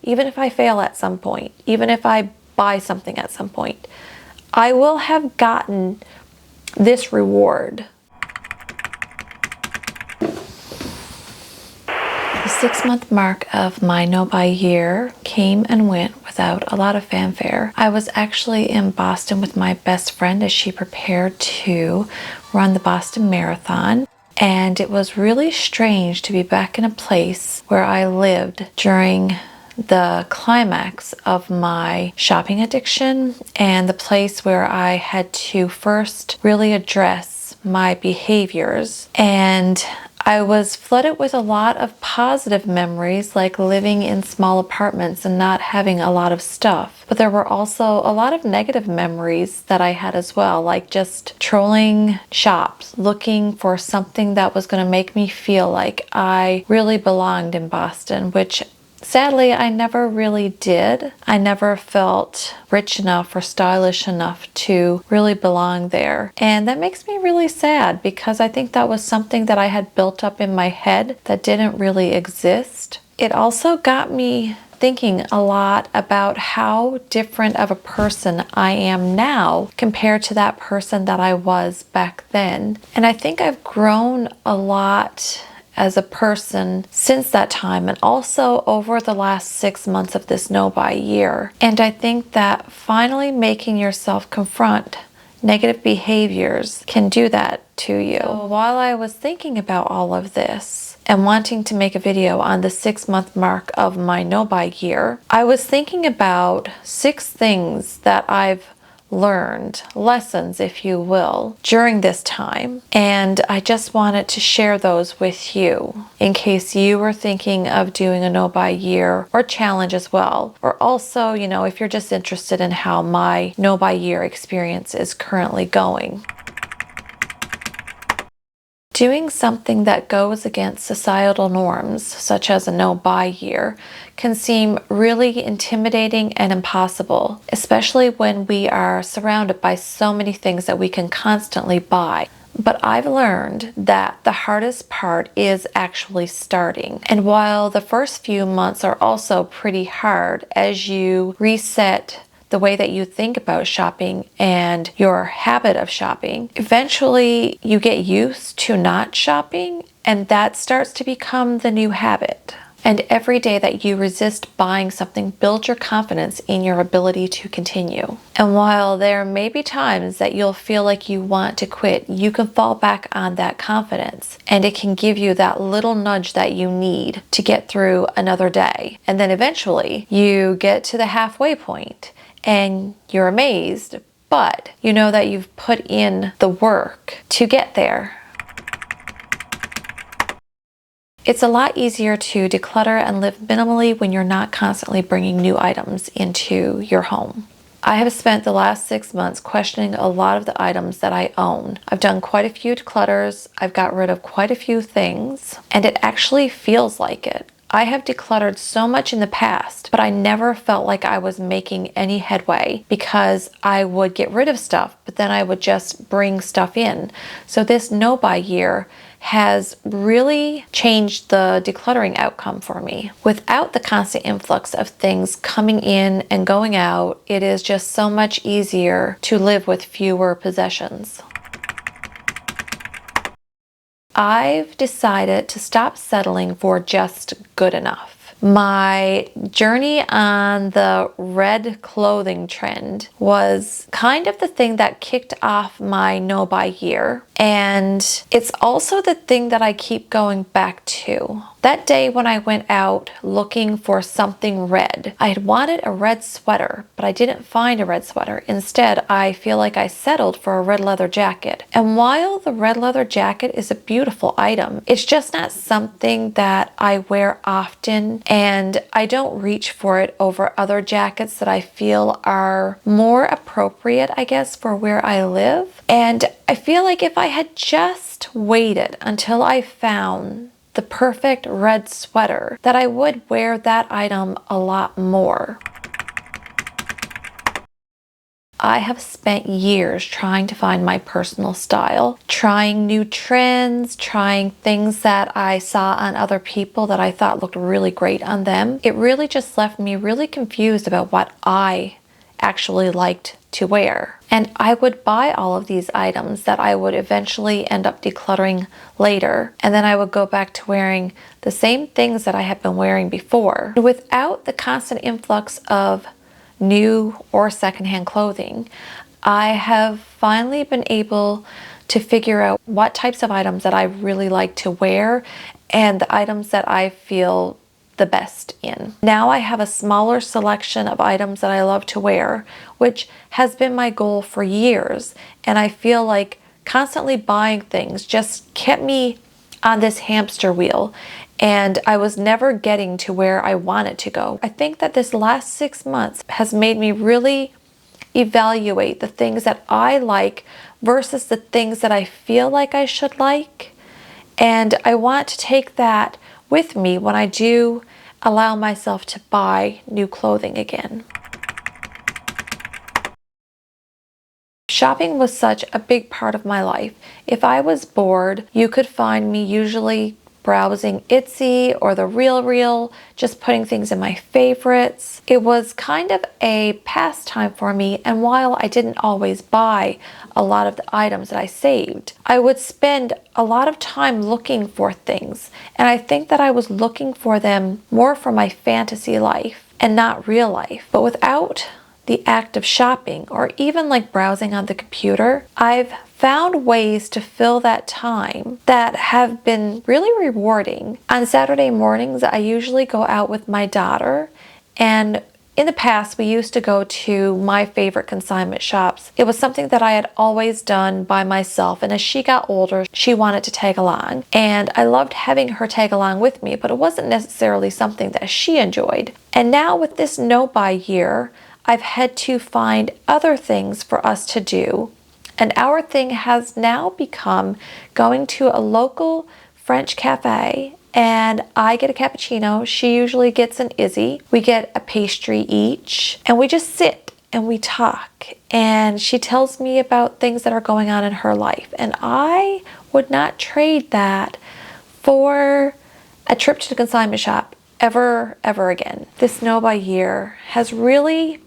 even if I fail at some point, even if I buy something at some point, I will have gotten this reward. The 6-month mark of my no-buy year came and went without a lot of fanfare. I was actually in Boston with my best friend as she prepared to run the Boston Marathon. And it was really strange to be back in a place where I lived during the climax of my shopping addiction, and the place where I had to first really address my behaviors. And I was flooded with a lot of positive memories, like living in small apartments and not having a lot of stuff. But there were also a lot of negative memories that I had as well, like just trolling shops, looking for something that was going to make me feel like I really belonged in Boston, which sadly, I never really did. I never felt rich enough or stylish enough to really belong there. And that makes me really sad because I think that was something that I had built up in my head that didn't really exist. It also got me thinking a lot about how different of a person I am now compared to that person that I was back then. And I think I've grown a lot as a person since that time, and also over the last 6 months of this no-buy year. And I think that finally making yourself confront negative behaviors can do that to you. So while I was thinking about all of this and wanting to make a video on the 6-month mark of my no-buy year, I was thinking about 6 things that I've learned, lessons if you will, during this time, and I just wanted to share those with you in case you were thinking of doing a no-buy year or challenge as well, or also, you know, if you're just interested in how my no-buy year experience is currently going. Doing something that goes against societal norms, such as a no-buy year, can seem really intimidating and impossible, especially when we are surrounded by so many things that we can constantly buy. But I've learned that the hardest part is actually starting. And while the first few months are also pretty hard as you reset the way that you think about shopping and your habit of shopping, eventually you get used to not shopping, and that starts to become the new habit. And every day that you resist buying something builds your confidence in your ability to continue. And while there may be times that you'll feel like you want to quit, you can fall back on that confidence, and it can give you that little nudge that you need to get through another day. And then eventually you get to the halfway point and you're amazed, but you know that you've put in the work to get there. It's a lot easier to declutter and live minimally when you're not constantly bringing new items into your home. I have spent the last 6 months questioning a lot of the items that I own. I've done quite a few declutters, I've got rid of quite a few things, and it actually feels like it. I have decluttered so much in the past, but I never felt like I was making any headway because I would get rid of stuff, but then I would just bring stuff in. So this no-buy year has really changed the decluttering outcome for me. Without the constant influx of things coming in and going out, it is just so much easier to live with fewer possessions. I've decided to stop settling for just good enough. My journey on the red clothing trend was kind of the thing that kicked off my no-buy year, and it's also the thing that I keep going back to. That day when I went out looking for something red, I had wanted a red sweater, but I didn't find a red sweater. Instead, I feel like I settled for a red leather jacket. And while the red leather jacket is a beautiful item, it's just not something that I wear often, and I don't reach for it over other jackets that I feel are more appropriate, I guess, for where I live. And I feel like if I had just waited until I found the perfect red sweater, that I would wear that item a lot more. I have spent years trying to find my personal style, trying new trends, trying things that I saw on other people that I thought looked really great on them. It really just left me really confused about what I actually liked to wear. And I would buy all of these items that I would eventually end up decluttering later. And then I would go back to wearing the same things that I had been wearing before. Without the constant influx of new or secondhand clothing, I have finally been able to figure out what types of items that I really like to wear and the items that I feel the best in. Now I have a smaller selection of items that I love to wear, which has been my goal for years. And I feel like constantly buying things just kept me on this hamster wheel, and I was never getting to where I wanted to go. I think that this last 6 months has made me really evaluate the things that I like versus the things that I feel like I should like. And I want to take that with me when I do allow myself to buy new clothing again. Shopping was such a big part of my life. If I was bored, you could find me usually browsing Etsy or the RealReal, just putting things in my favorites. It was kind of a pastime for me, and while I didn't always buy a lot of the items that I saved, I would spend a lot of time looking for things, and I think that I was looking for them more for my fantasy life and not real life. But without the act of shopping or even like browsing on the computer, I've found ways to fill that time that have been really rewarding. On Saturday mornings, I usually go out with my daughter, and in the past, we used to go to my favorite consignment shops. It was something that I had always done by myself, and as she got older, she wanted to tag along. And I loved having her tag along with me, but it wasn't necessarily something that she enjoyed. And now with this no-buy year, I've had to find other things for us to do. And our thing has now become going to a local French cafe, and I get a cappuccino. She usually gets an Izzy. We get a pastry each, and we just sit and we talk. And she tells me about things that are going on in her life. And I would not trade that for a trip to the consignment shop ever again. This no-buy year has really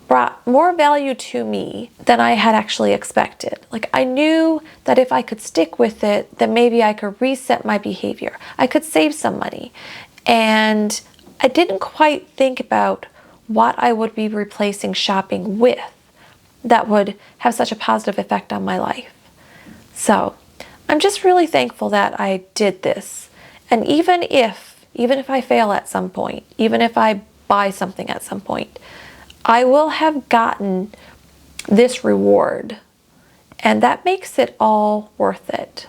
brought more value to me than I had actually expected. Like, I knew that if I could stick with it, then maybe I could reset my behavior. I could save some money. And I didn't quite think about what I would be replacing shopping with that would have such a positive effect on my life. So I'm just really thankful that I did this. And even if I fail at some point, even if I buy something at some point, I will have gotten this reward, and that makes it all worth it.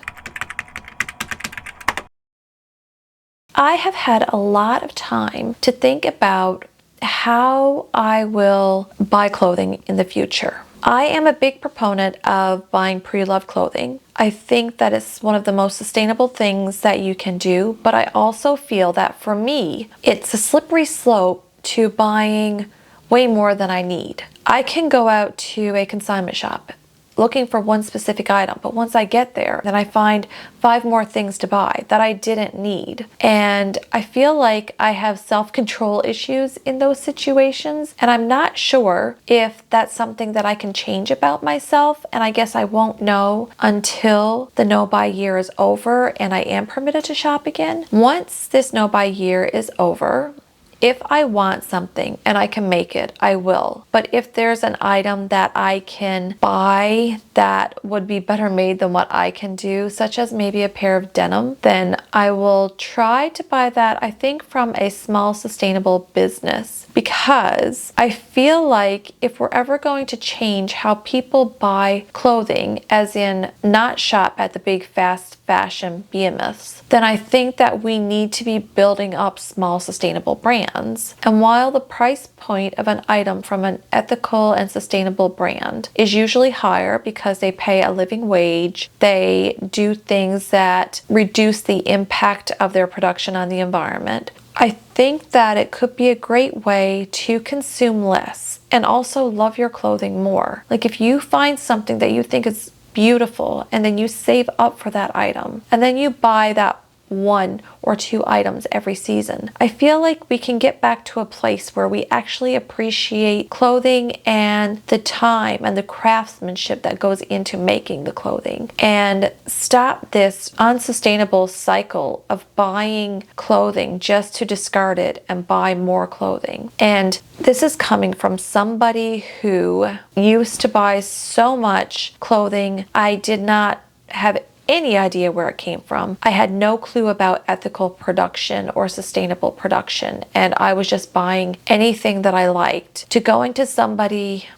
I have had a lot of time to think about how I will buy clothing in the future. I am a big proponent of buying pre-loved clothing. I think that it's one of the most sustainable things that you can do, but I also feel that for me, it's a slippery slope to buying way more than I need. I can go out to a consignment shop looking for one specific item, but once I get there, then I find 5 more things to buy that I didn't need. And I feel like I have self-control issues in those situations, and I'm not sure if that's something that I can change about myself, and I guess I won't know until the no-buy year is over and I am permitted to shop again. Once this no-buy year is over, if I want something and I can make it, I will. But if there's an item that I can buy that would be better made than what I can do, such as maybe a pair of denim, then I will try to buy that, I think, from a small sustainable business. Because I feel like if we're ever going to change how people buy clothing, as in not shop at the big fast fashion behemoths, then I think that we need to be building up small sustainable brands. brands. And while the price point of an item from an ethical and sustainable brand is usually higher because they pay a living wage, they do things that reduce the impact of their production on the environment, I think that it could be a great way to consume less and also love your clothing more. Like if you find something that you think is beautiful and then you save up for that item and then you buy that 1 or 2 items every season, I feel like we can get back to a place where we actually appreciate clothing and the time and the craftsmanship that goes into making the clothing, and stop this unsustainable cycle of buying clothing just to discard it and buy more clothing. And this is coming from somebody who used to buy so much clothing I did not have any idea where it came from. I had no clue about ethical production or sustainable production, and I was just buying anything that I liked, to going to somebody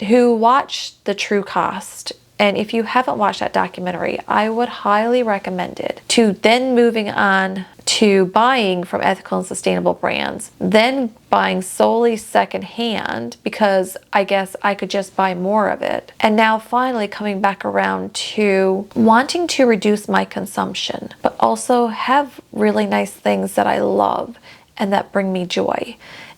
who watched The True Cost. And if you haven't watched that documentary, I would highly recommend it. To then moving on to buying from ethical and sustainable brands, then buying solely secondhand because I guess I could just buy more of it. And now finally coming back around to wanting to reduce my consumption, but also have really nice things that I love and that bring me joy.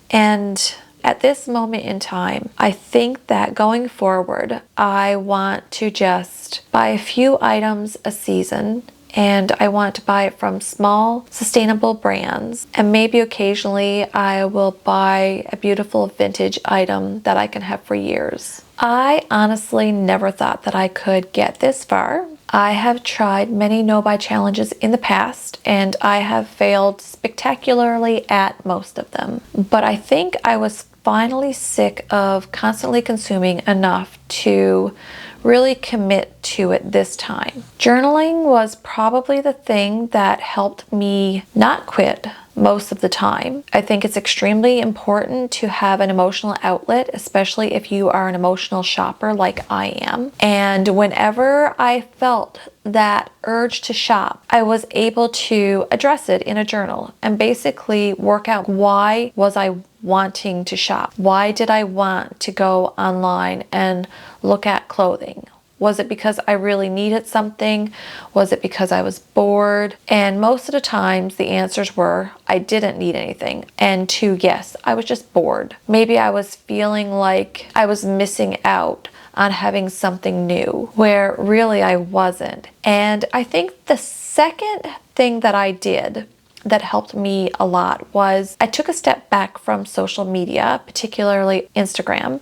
And at this moment in time, I think that going forward, I want to just buy a few items a season, and I want to buy it from small, sustainable brands. And maybe occasionally I will buy a beautiful vintage item that I can have for years. I honestly never thought that I could get this far. I have tried many no-buy challenges in the past, and I have failed spectacularly at most of them. But I think I was finally sick of constantly consuming enough to really commit to it this time. Journaling was probably the thing that helped me not quit most of the time. I think it's extremely important to have an emotional outlet, especially if you are an emotional shopper like I am. And whenever I felt that urge to shop, I was able to address it in a journal and basically work out, why was I wanting to shop? Why did I want to go online and look at clothing? Was it because I really needed something? Was it because I was bored? And most of the times the answers were, I didn't need anything. And 2, yes, I was just bored. Maybe I was feeling like I was missing out on having something new, where really I wasn't. And I think the second thing that I did that helped me a lot was I took a step back from social media, particularly Instagram.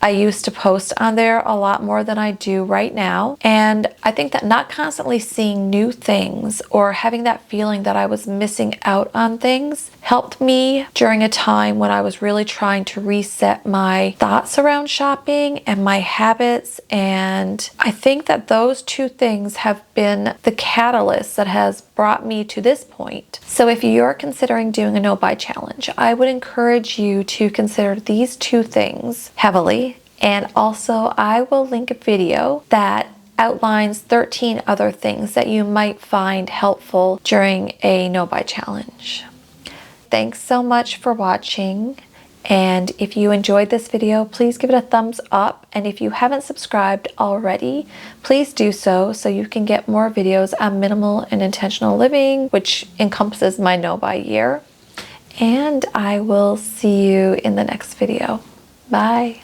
I used to post on there a lot more than I do right now. And I think that not constantly seeing new things or having that feeling that I was missing out on things helped me during a time when I was really trying to reset my thoughts around shopping and my habits. And I think that those 2 things have been the catalyst that has brought me to this point. So if you're considering doing a no-buy challenge, I would encourage you to consider these 2 things heavily. And also I will link a video that outlines 13 other things that you might find helpful during a no-buy challenge. Thanks so much for watching. And if you enjoyed this video, please give it a thumbs up. And if you haven't subscribed already, please do so you can get more videos on minimal and intentional living, which encompasses my no-buy year. And I will see you in the next video. Bye.